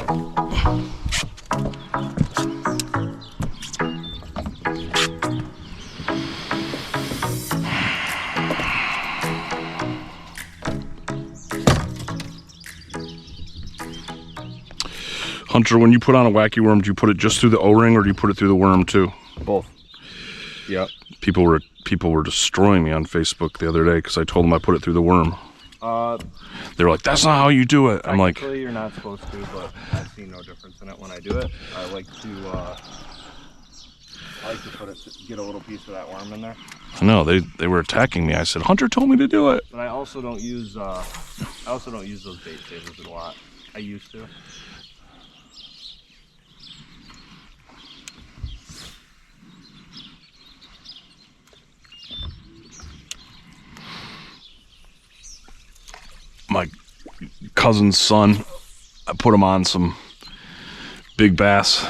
Hunter, when you put on a wacky worm, do you put it just through the O-ring or do you put it through the worm too? Both. Yep. People were destroying me on Facebook the other day because I told them I put it through the worm. They were like, "That's not how you do it." I'm like, "Technically, you're not supposed to, but I see no difference in it when I do it. I like to get a little piece of that worm in there." No, they were attacking me. I said, "Hunter told me to do it." But I also don't use those bait savers a lot. I used to. My cousin's son, I put him on some big bass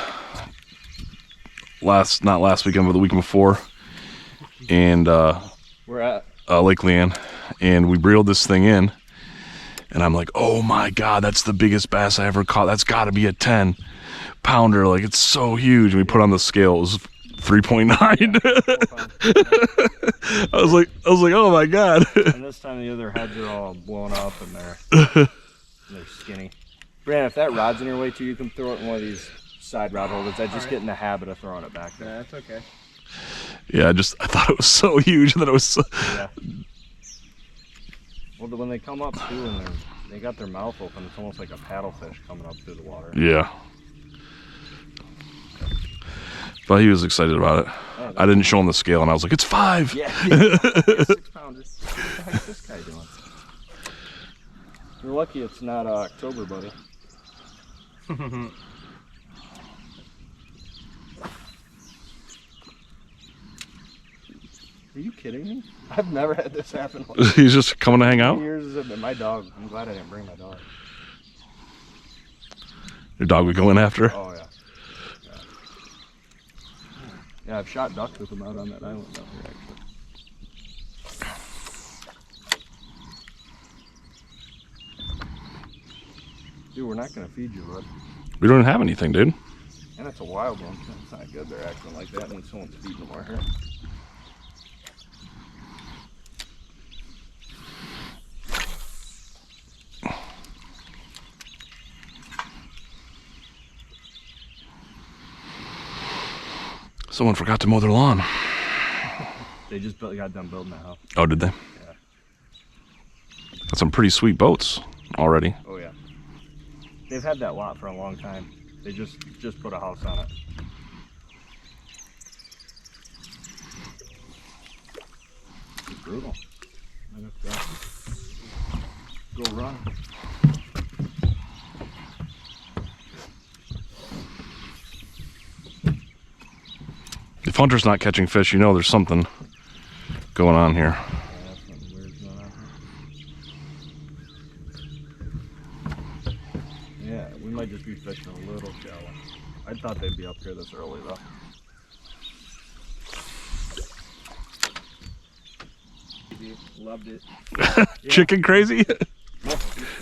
not last weekend, but the weekend before, and we're at Lake Leanne, and we reeled this thing in, and I'm like, "Oh my God, that's the biggest bass I ever caught. That's got to be a 10-pounder. Like, it's so huge." And we put on the scale. It was 3.9. I was like, "Oh my God." And this time the other heads are all blown up and they're skinny. Brandon, if that rod's in your way too, you can throw it in one of these side rod holders. I just get in the habit of throwing it back there. Yeah, that's okay. Yeah, I thought it was so huge that it was so... Yeah. Well, when they come up too and they got their mouth open, it's almost like a paddlefish coming up through the water. Yeah. But he was excited about it. Yeah, I didn't show him the scale, and I was like, "It's 5." Yeah, 6 pounders. What the heck is this guy doing? You're lucky it's not October, buddy. Are you kidding me? I've never had this happen. He's just coming to hang out? Years has it been my dog. I'm glad I didn't bring my dog. Your dog would go in after? Oh, yeah. Yeah, I've shot ducks with them out on that island down here, actually. Dude, we're not going to feed you, bud. We don't have anything, dude. And it's a wild one. It's not good they're acting like that when someone's feeding them right here. Someone forgot to mow their lawn. They just got done building the house. Oh, did they? Yeah. That's some pretty sweet boats already. Oh, yeah. They've had that lot for a long time. They just put a house on it. It's brutal. I have to go run. If Hunter's not catching fish, you know there's something going on here. Yeah, something weird's going on here. Yeah, we might just be fishing a little shallow. I thought they'd be up here this early though. Loved it. Yeah. Chicken crazy?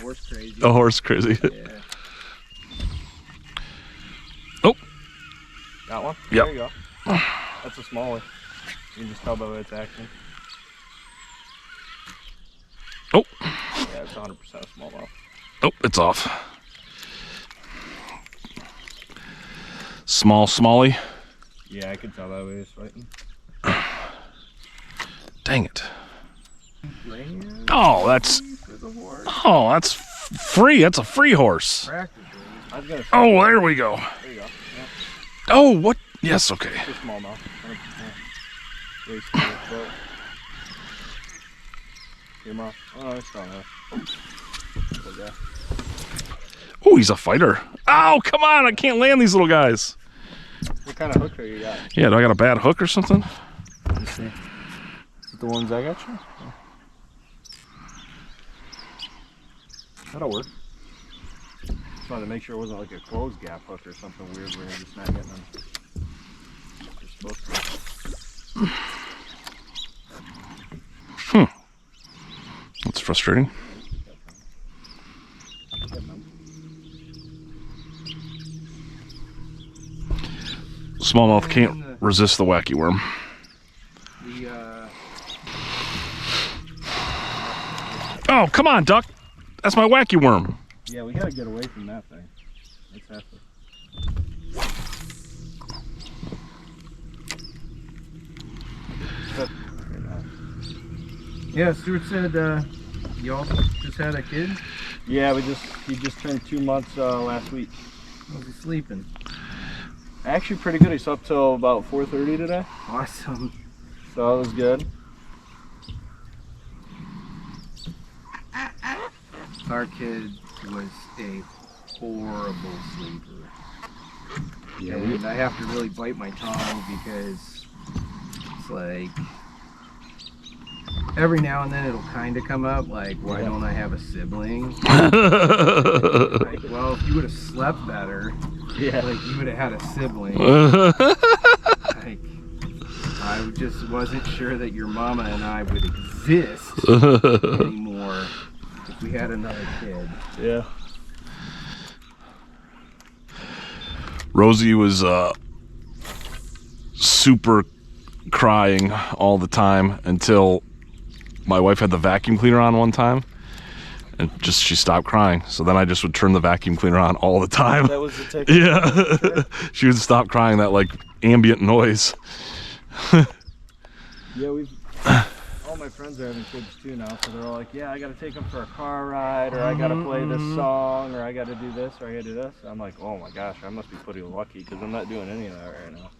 Horse crazy. A horse crazy. Yeah. Oh. Got one? Yep. There you go. That's a small one. You can just tell by the way it's acting. Oh. Yeah, it's 100% a smallmouth. Oh, it's off. Smallie. Yeah, I could tell by the way it's fighting. Dang it. Oh, that's free. That's a free horse. Oh, there we go. There you go. Yeah. Oh, what? Yes, okay. It's a smallmouth. 100%. Came off. Oh, it's not there. Oh, he's a fighter. Oh, come on. I can't land these little guys. What kind of hook are you got? Yeah, do I got a bad hook or something? Let's see. Is it the ones I got you? Oh. That'll work. Just wanted to make sure it wasn't like a closed gap hook or something weird where you're just not getting them. You're supposed to. That's frustrating. Smallmouth can't resist the wacky worm. Oh, come on, duck. That's my wacky worm. Yeah, we gotta get away from that thing. It's hefty. Yeah, Stewart said y'all just had a kid? Yeah, he just turned 2 months last week. Was he sleeping? Actually pretty good. He slept till about 4:30 today. Awesome. So that was good. Our kid was a horrible sleeper. Yeah, and I have to really bite my tongue because it's like every now and then it'll kind of come up like, why don't I have a sibling? Like, well, if you would have slept better, yeah, like you would have had a sibling. Like, I just wasn't sure that your mama and I would exist anymore if we had another kid. Yeah. Rosie was super crying all the time until my wife had the vacuum cleaner on one time, and she stopped crying. So then I just would turn the vacuum cleaner on all the time. That was the technique. Yeah. She would stop crying, that like ambient noise. Yeah, all my friends are having kids too now, so they're all like, yeah, I gotta take them for a car ride, or I gotta play this song, or I gotta do this, or I gotta do this. I'm like, oh my gosh, I must be pretty lucky because I'm not doing any of that right now.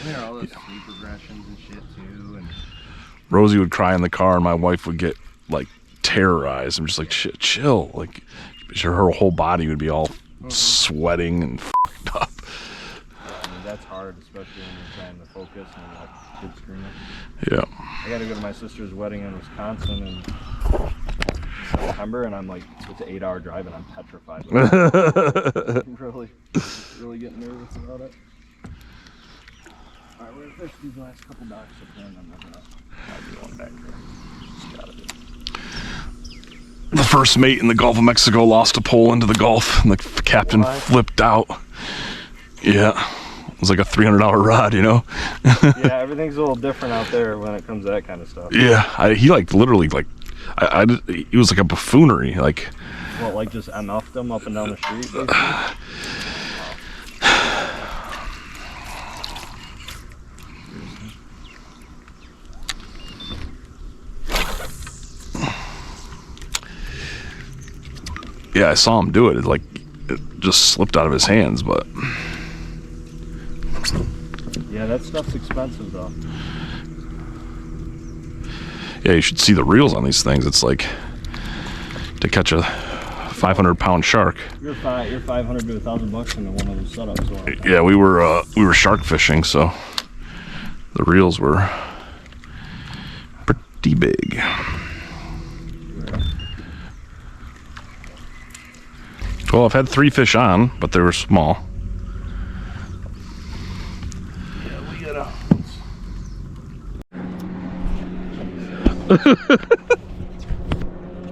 There are all those sleep regressions and shit too. And Rosie would cry in the car, and my wife would get like terrorized. I'm just like, shit, chill. Like, her whole body would be all sweating and f***ed up. Yeah, I mean, that's hard, especially when you're trying to focus and like kids screaming. Yeah. I gotta go to my sister's wedding in Wisconsin in September, and I'm like, it's an 8-hour drive, and I'm petrified. I'm really getting nervous about it. Alright, we're gonna fish these last couple docks up there, and I'm not gonna do one back there. Just gotta do it. The first mate in the Gulf of Mexico lost a pole into the Gulf, and the captain flipped out. Yeah. It was like a $300 rod, you know? Yeah, everything's a little different out there when it comes to that kind of stuff. Yeah, he like literally like, he was like a buffoonery, like. Well, like just enoughed them up and down the street, basically? Yeah, I saw him do it. It just slipped out of his hands, but. Yeah, that stuff's expensive though. Yeah, you should see the reels on these things. It's like to catch a 500-pound shark. You're 500 to $1,000 into one of those setups. So Yeah, we were shark fishing, so the reels were pretty big. Well, I've had 3 fish on, but they were small. yeah, we gotta.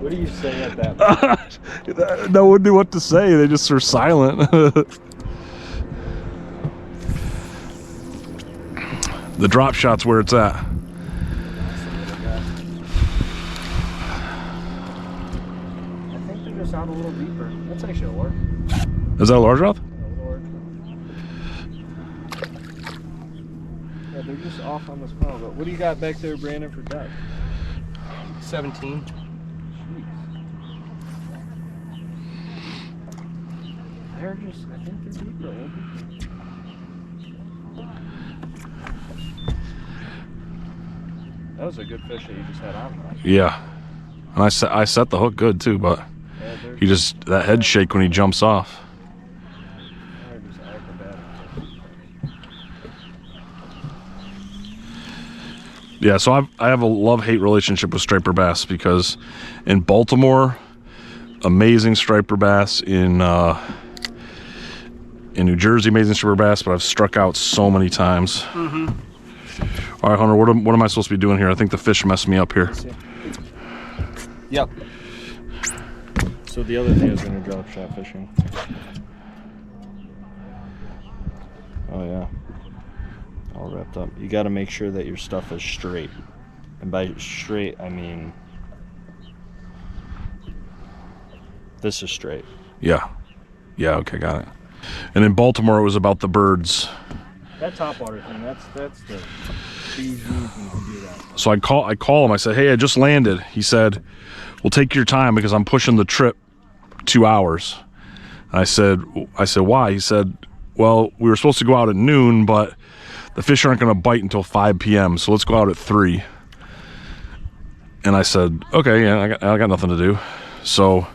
What do you say at that? No one knew what to say. They just were silent. The drop shot's where it's at. I think they're just out a little deeper. That's actually a lure. Is that a largemouth? Yeah, they're just off on this funnel. But what do you got back there, Brandon, for depth? 17. They're just, I think they're deeper. That was a good fish that you just had on, though. Yeah. And I set the hook good too, but Yeah, he just, that head shake when he jumps off. they're just acrobatic. Yeah, so I have a love-hate relationship with striper bass because in Baltimore, amazing striper bass. In New Jersey, amazing striper bass, but I've struck out so many times. Mm-hmm. All right, Hunter, what am I supposed to be doing here? I think the fish messed me up here. Yep. So the other thing is when you're drop shot fishing, Oh yeah. All wrapped up. You got to make sure that your stuff is straight. And by straight, I mean this is straight. Yeah. Yeah, okay, got it. And in Baltimore, it was about the birds. That topwater thing, that's the easy to do that. So I call him. I said, hey, I just landed. He said, well, take your time because I'm pushing the trip 2 hours. And I said, why? He said, well, we were supposed to go out at noon, but the fish aren't going to bite until 5 p.m., so let's go out at 3. And I said, okay, yeah, I got nothing to do. So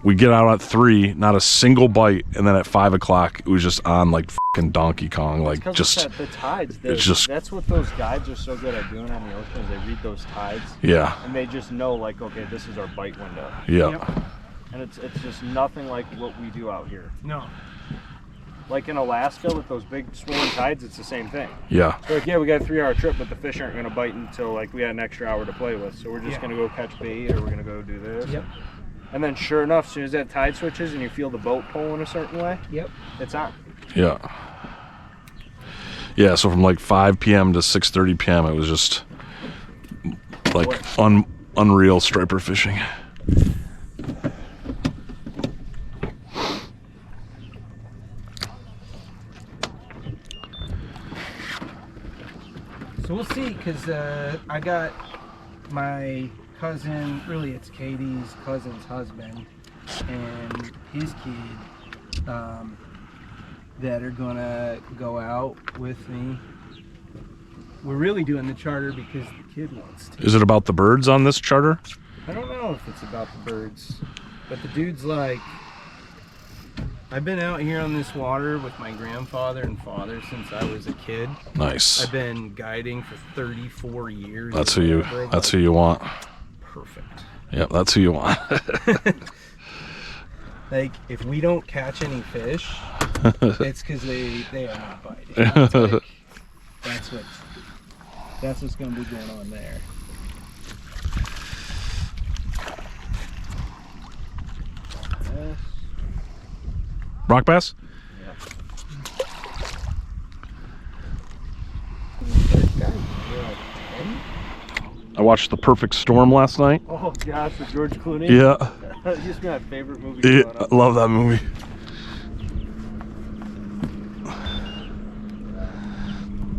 we get out at 3, not a single bite, and then at 5 o'clock, it was just on like fucking Donkey Kong, like just the tides. it's just That's what those guides are so good at doing on the ocean. Is they read those tides. Yeah. And they just know like, okay, this is our bite window. Yeah. Yep. And it's just nothing like what we do out here. No. Like in Alaska with those big swollen tides, it's the same thing. Yeah. They're like, yeah, we got a 3-hour trip, but the fish aren't going to bite until like we had an extra hour to play with. So we're just going to go catch bait, or we're going to go do this. Yep. And then sure enough, as soon as that tide switches and you feel the boat pulling a certain way, Yep. it's on. Yeah. Yeah, so from like 5 p.m. to 6:30 p.m. it was just like unreal striper fishing. So we'll see, because I got my cousin, really it's Katie's cousin's husband, and his kid that are gonna go out with me. We're really doing the charter because the kid wants to. Is it about the birds on this charter? I don't know if it's about the birds, but the dude's like, I've been out here on this water with my grandfather and father since I was a kid. Nice. I've been guiding for 34 years. That's who you want. Perfect. Yep, that's who you want. Like, if we don't catch any fish, it's because they are not biting. Like, that's what's going to be going on there. Rock bass? I watched The Perfect Storm last night. Oh gosh, with George Clooney? Yeah. That used to be my favorite movie. Yeah, growing up. I love that movie.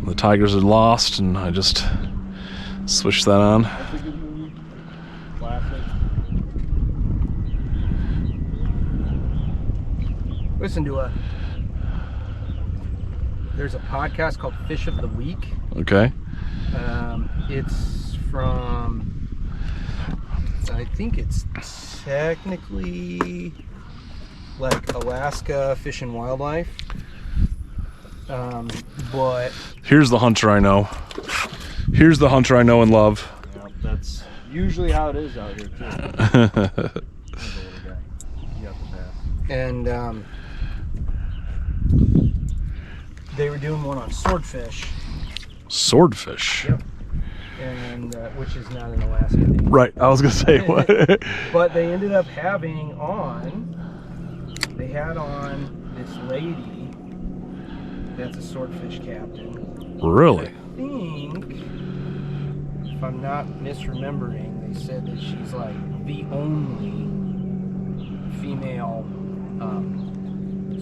The Tigers had lost, and I just switched that on. That's a good movie. Classic. Listen to there's a podcast called Fish of the Week. Okay. It's from, I think it's technically like Alaska Fish and Wildlife. But Here's the hunter I know and love. Yeah, that's usually how it is out here too. and they were doing one on swordfish. Swordfish. Yep. And which is not an Alaska thing. Right. I was gonna say what. But they ended up having they had on this lady that's a swordfish captain. Really? I think, if I'm not misremembering, they said that she's like the only female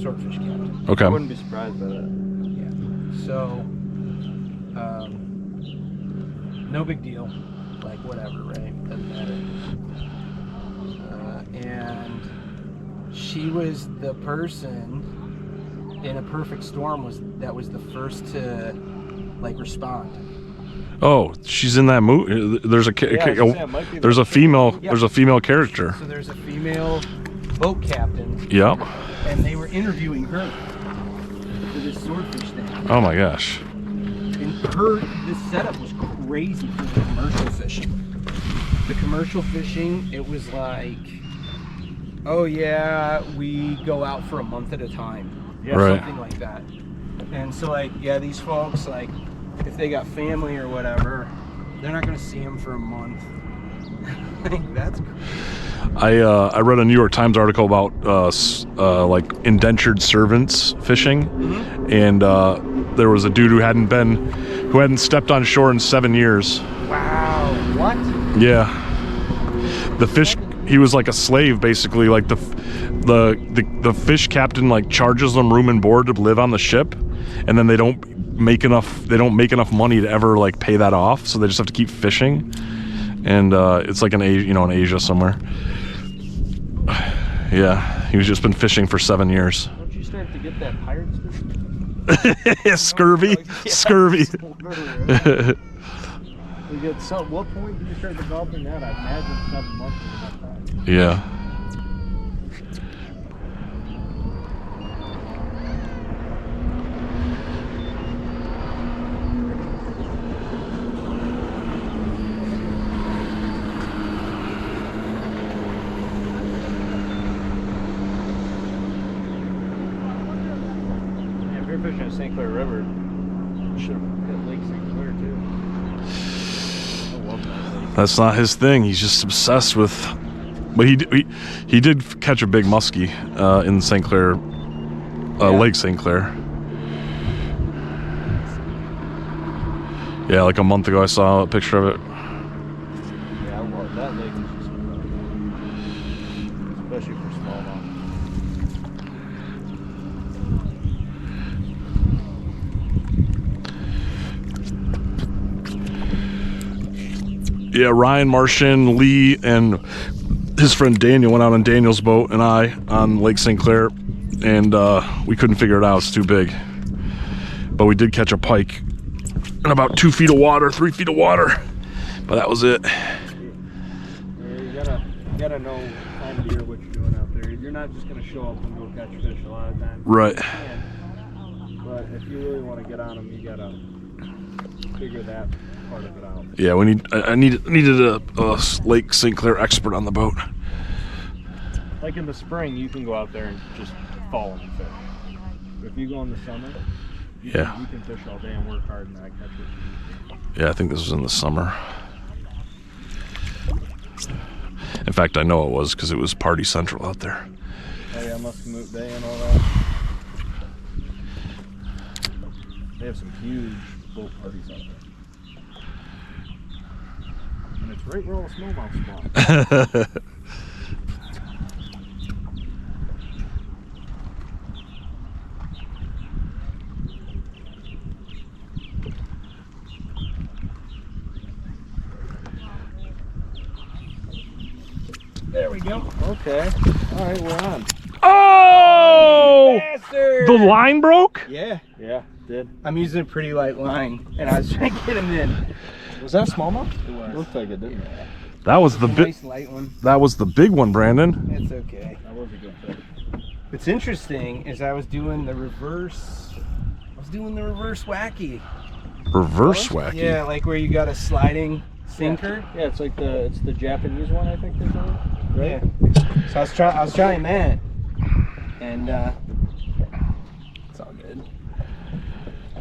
swordfish captain. Okay. I wouldn't be surprised by that. Yeah. So, no big deal. Like, whatever, right? Doesn't matter. And she was the person in A Perfect Storm that was the first to, like, respond. Oh, she's in that movie. There's a there's a female. Yeah. There's a female character. So there's a female boat captain. Yep. And they were interviewing her for this swordfish thing. Oh my gosh. And this setup was crazy for the commercial fishing. The commercial fishing, it was like, oh yeah, we go out for a month at a time. Yeah, right. Something like that. And so like, yeah, these folks, like, if they got family or whatever, they're not gonna see them for a month. Like, that's crazy. I read a New York Times article about like indentured servants fishing, and there was a dude who hadn't stepped on shore in 7 years. Wow. What? Yeah. The fish, he was like a slave basically. Like the fish captain like charges them room and board to live on the ship, and then they don't make enough money to ever like pay that off, so they just have to keep fishing. And it's like in Asia somewhere. Yeah, he was just been fishing for 7 years. Don't you start to get that pirate Scurvy. Scurvy. You get what point do you start developing that? I imagine 7 months is enough time. Yeah. Yeah, if you're fishing in St. Clair River, you should have hit Lake St. Clair too. I love that lake. That's not his thing. He's just obsessed with. But he did catch a big muskie in St. Clair, Lake St. Clair. Yeah, like a month ago I saw a picture of it. Yeah, I love that lake. Is just incredible. Especially for smallmouth. Yeah, Ryan, Martian, Lee, and his friend Daniel went out on Daniel's boat and I on Lake St. Clair, and we couldn't figure it out. It's too big. But we did catch a pike in about 2 feet of water, 3 feet of water. But that was it. Yeah, you gotta know time of year what you're doing out there. You're not just gonna show up and go catch fish a lot of times. Right. You can, but if you really want to get on them, you gotta figure that part of it out. Yeah, I needed a Lake St. Clair expert on the boat. Like in the spring, you can go out there and just fall and fish. But if you go in the summer, you can fish all day and work hard and not catch what you need to. Yeah, I think this was in the summer. In fact, I know it was because it was Party Central out there. Oh yeah, Muscatine Bay and all that. They have some huge boat parties out there. And it's right where all the smallmouth spawn. There we go. Okay. All right, we're on. Oh! Bastard! The line broke? Yeah. Yeah, did. I'm using a pretty light line, and I was trying to get him in. Was that smallmouth? It was. Looked like it, didn't it? That was the It's a nice light one. That was the big one, Brandon. It's okay. That was a good fish. What's interesting is I was doing the reverse wacky. Reverse wacky. Yeah, like where you got a sliding sinker. Yeah, it's like the Japanese one, I think they call it. Right? Yeah. So I was trying that, and it's all good.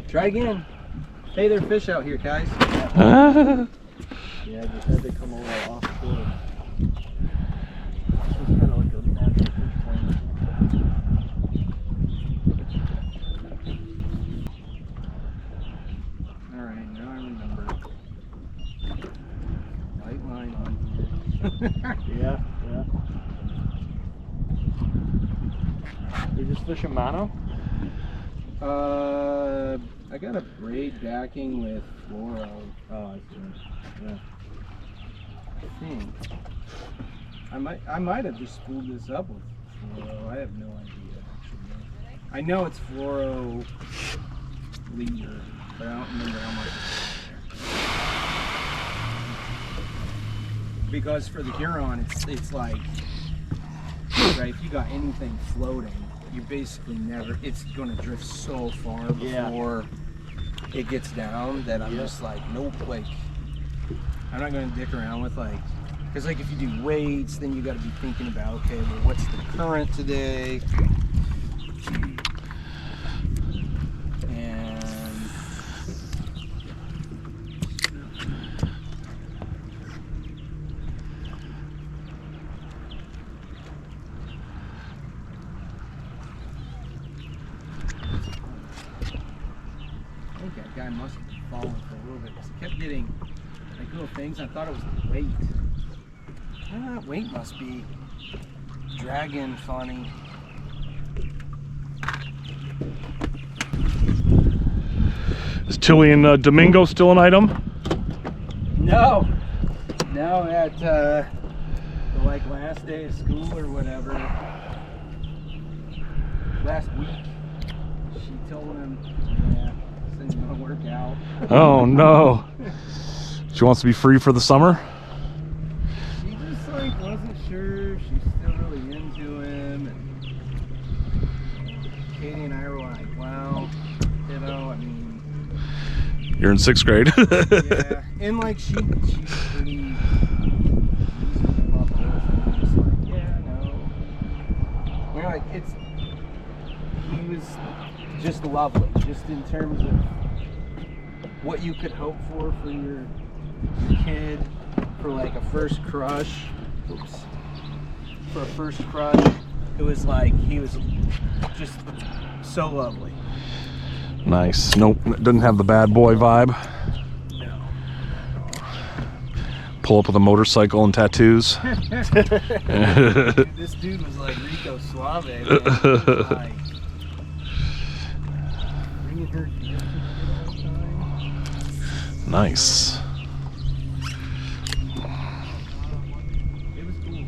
Try again. Hey, there are fish out here, guys. Yeah, just had to come over offshore. This is kind of like a natural fish pond. Alright, now I remember. Light line on here. Yeah. You're just fishing mono? I got a braid backing with fluoro. Oh, I see. Yeah. I think. I might have just spooled this up with fluoro. I have no idea actually. I know it's fluoro leader, but I don't remember how much it's in there. Because for the Huron, it's like, right, if you got anything floating, you basically never, it's going to drift so far before it gets down that I'm just like, nope, like, I'm not going to dick around with like, because like if you do weights, then you got to be thinking about, okay, well, what's the current today? And I must have fallen for a little bit because I kept getting like little things. I thought it was the weight. That weight must be dragging funny. Is Tilly and Domingo still an item? No, at the like last day of school or whatever, last week, she told him, yeah, this thing's gonna work out. Oh no. She wants to be free for the summer? She just like wasn't sure. She's still really into him, and Katie and I were like, well, you know, I mean, You're in 6th grade. yeah, and like she's pretty reasonable about the whole thing. Just like, yeah, no. We're like, he was just lovely, just in terms of what you could hope for your kid, for like a first crush. Oops. For a first crush, it was like he was just so lovely. Nice. Nope, doesn't have the bad boy vibe. No. Pull up with a motorcycle and tattoos. Dude, this dude was like Rico Suave, man. He was like bringing her gifts all the time. Nice. It was cool.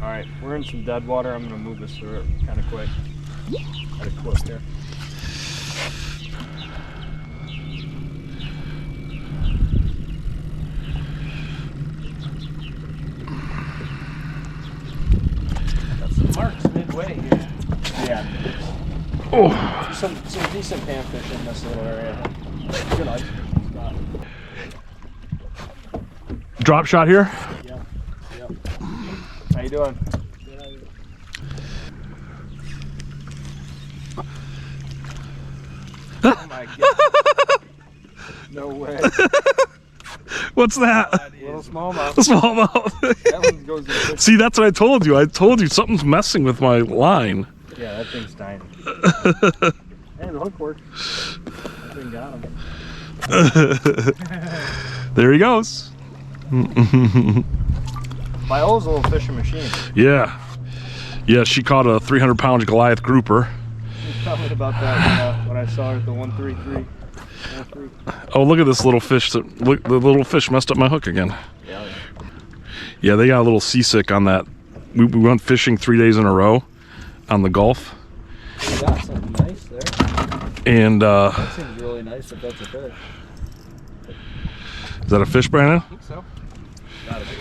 All right, we're in some dead water. I'm gonna move this through it kind of quick. Got a clip there. Got some marks midway here. Yeah. Oh, Some decent panfish in this little area. Good ice spot. drop shot here. Yep. Yep. How you doing? Oh my god. No way. What's that? Little smallmouth. Smallmouth. That one goes in the fish. See, that's what I told you. I told you something's messing with my line. Yeah, that thing's tiny. And the hook worked. That thing got him. There he goes. Viola's a little fishing machine. Yeah. Yeah, she caught a 300-pound Goliath grouper. She was telling me about that when I saw her at the 133. Oh, look at this little fish. Look, the little fish messed up my hook again. Yeah. Yeah, they got a little seasick on that. We went fishing 3 days in a row on the Gulf. You got something nice there. And That seems really nice if that's a fish. is that a fish, Brandon? I think so. Gotta be.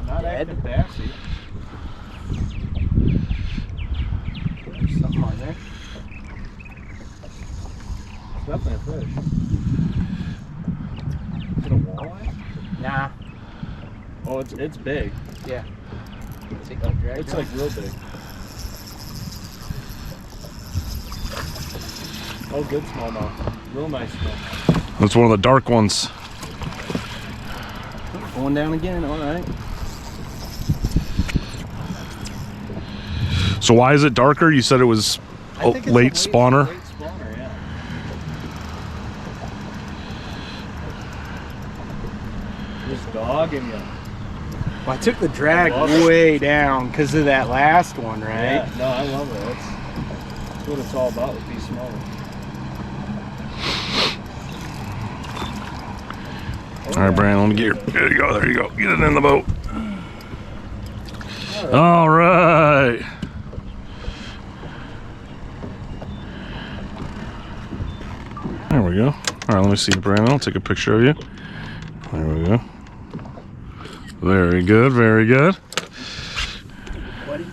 Not acting bassy. There's something on there. It's definitely a fish. Is it a walleye? Nah. Oh, it's big. Yeah. Take that drag. It's like real big. Oh, good smallmouth. Real nice smallmouth. That's one of the dark ones. Going down again. All right. So why is it darker? You said it was I think it's a late spawner. Late spawner, yeah. Just dogging you. Well, I took the drag I love it. way down because of that last one, right? Yeah, no, I love it. That's what it's all about with these small ones. All right, Brandon, let me get your. There you go. There you go. Get it in the boat. All right. There we go. All right, let me see, Brandon. I'll take a picture of you. There we go. Very good. Very good. Buddy.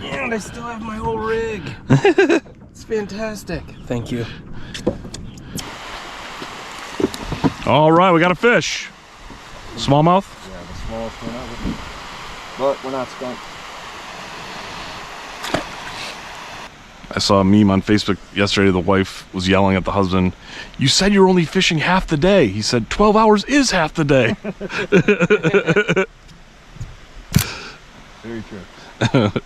And I still have my whole rig. It's fantastic. Thank you. All right, we got a fish. Smallmouth. Yeah, the smallest one ever. But we're not skunked. I saw a meme on Facebook yesterday. The wife was yelling at the husband, "You said you're only fishing half the day." He said, 12 hours is half the day. Very true.